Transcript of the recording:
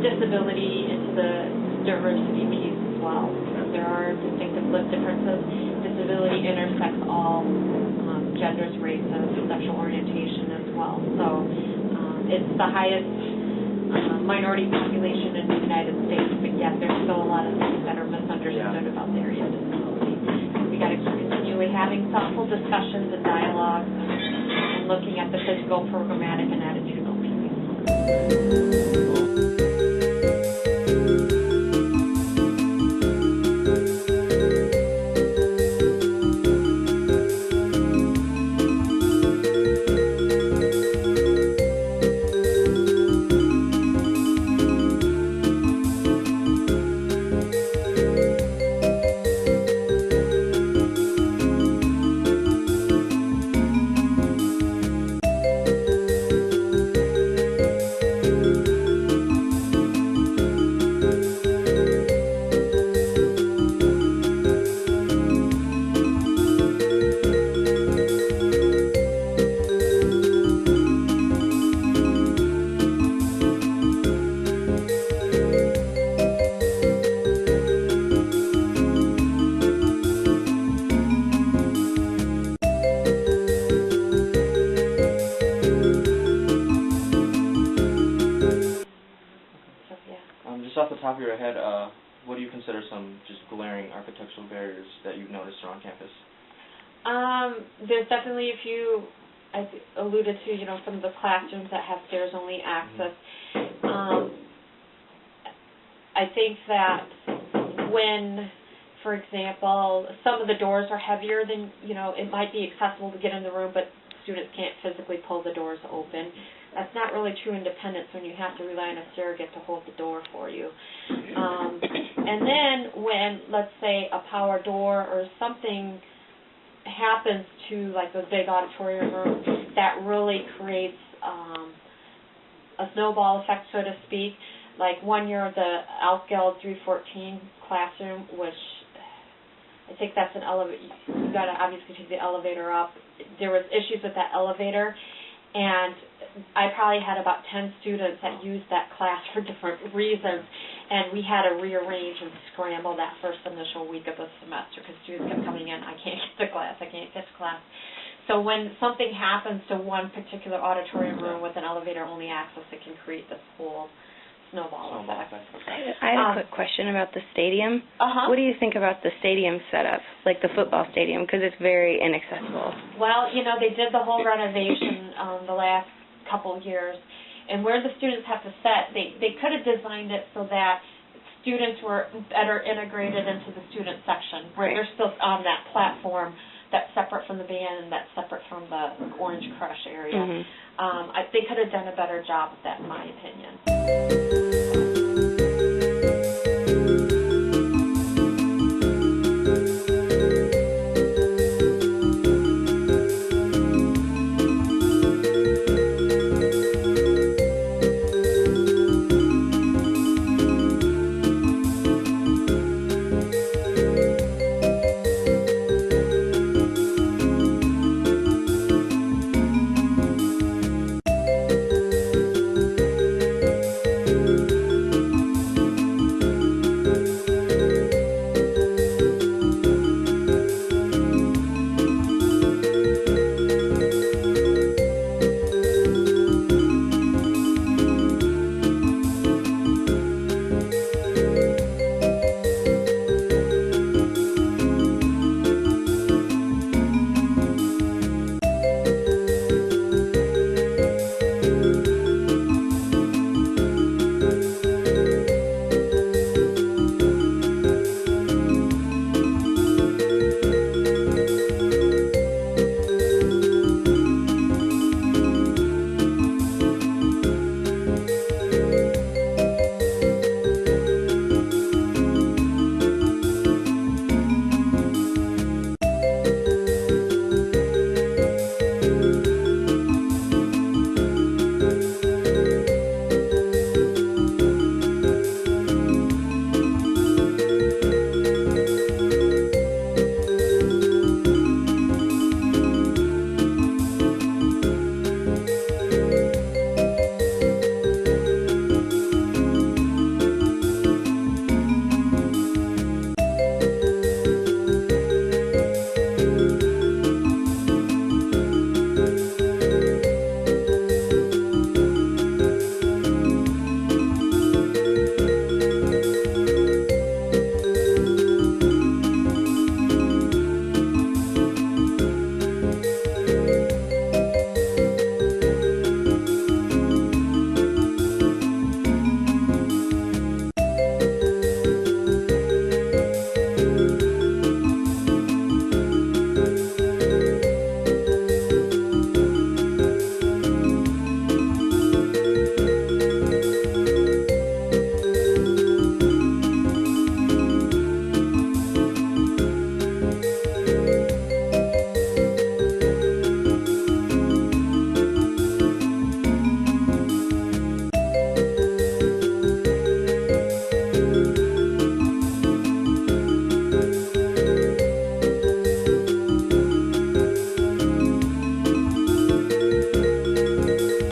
disability into the diversity piece as well. There are distinctive lived differences. Disability intersects all genders, races, sexual orientation as well. So it's the highest minority population in the United States, but yet there's still a lot of things that are misunderstood about the area of disability. We got to keep continually having thoughtful discussions and dialogue and looking at the physical, programmatic, and attitudinal pieces. Just off the top of your head, what do you consider some just glaring architectural barriers that you've noticed around campus? There's definitely a few, I alluded to, some of the classrooms that have stairs-only access. I think that when, for example, some of the doors are heavier than, it might be accessible to get in the room, but students can't physically pull the doors open. That's not really true independence when you have to rely on a surrogate to hold the door for you. And then when, let's say, a power door or something happens to like a big auditorium room, that really creates a snowball effect, so to speak. Like one year, the Alfgeld 314 classroom, which I think that's an elevator. You got to obviously take the elevator up. There was issues with that elevator, and I probably had about 10 students that used that class for different reasons, and we had to rearrange and scramble that first initial week of the semester because students kept coming in, I can't get to class, I can't get to class. So when something happens to one particular auditorium room with an elevator-only access, it can create this whole snowball effect. I had a quick question about the stadium. What do you think about the stadium setup, like the football stadium, because it's very inaccessible? Well, they did the whole renovation the last couple of years, and where the students have to set, they could have designed it so that students were better integrated into the student section, where they're still on that platform that's separate from the band and that's separate from the Orange Crush area. They could have done a better job with that, in my opinion.